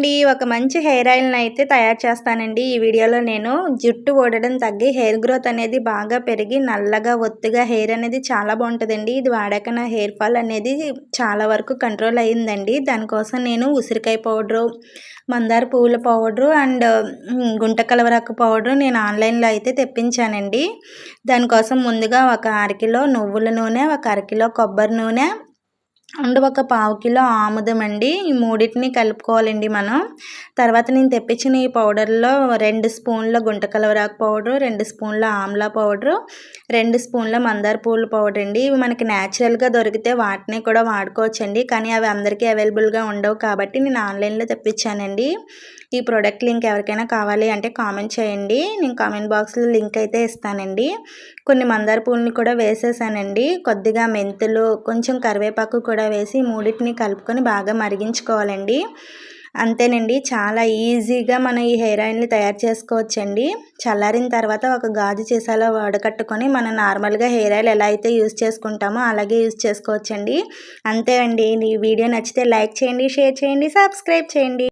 అండి. ఒక మంచి హెయిర్ ఆయిల్‌ని అయితే తయారు చేస్తానండి. ఈ వీడియోలో నేను జుట్టు ఊడడం తగ్గి హెయిర్ గ్రోత్ అనేది బాగా పెరిగి నల్లగా, ఒత్తుగా హెయిర్ అనేది చాలా బావుంటదండి. ఇది వాడాక నా హెయిర్ ఫాల్ అనేది చాలా వరకు కంట్రోల్ అయిందండి. దానికోసం నేను ఉసిరికాయ పౌడరు, మందార పువ్వుల పౌడరు అండ్ గుంట కలవరాకు పౌడరు నేను ఆన్‌లైన్‌లో అయితే తెప్పించానండి. దానికోసం ముందుగా ఒక అరకిలో నువ్వుల నూనె, ఒక అరకిలో కొబ్బరి నూనె అండ్ ఒక పావు కిలో ఆముదం అండి. ఈ మూడిటిని కలుపుకోవాలండి మనం. తర్వాత నేను తెప్పించిన ఈ పౌడర్‌లో 2 స్పూన్ల గుంట కలవరాకు పౌడరు, 2 స్పూన్ల ఆమ్లా పౌడరు, 2 స్పూన్ల మందార పువ్వుల పౌడర్ అండి. ఇవి మనకి న్యాచురల్‌గా దొరికితే వాటిని కూడా వాడుకోవచ్చండి. కానీ అవి అందరికీ అవైలబుల్‌గా ఉండవు కాబట్టి నేను ఆన్‌లైన్‌లో తెప్పించానండి. ఈ ప్రొడక్ట్ లింక్ ఎవరికైనా కావాలి అంటే కామెంట్ చేయండి. నేను కామెంట్ బాక్స్‌లో లింక్ అయితే ఇస్తానండి. కొన్ని మందార పువ్వులని కూడా వేసేసానండి. కొద్దిగా మెంతులు, కొంచెం కరివేపాకు కూడా వేసి మూడిటిని కలుపుకొని బాగా మరిగించుకోవాలండి. అంతేనండి. చాలా ఈజీగా మనం ఈ హెయిర్ ఆయిల్‌ని తయారు చేసుకోవచ్చండి. చల్లారిన తర్వాత ఒక గాజు సీసాలో వడకట్టుకొని మనం నార్మల్‌గా హెయిర్ ఆయిల్ ఎలా అయితే యూజ్ చేసుకుంటామో అలాగే యూజ్ చేసుకోవచ్చండి. అంతే అండి. ఈ వీడియో నచ్చితే లైక్ చేయండి, షేర్ చేయండి, సబ్స్క్రైబ్ చేయండి.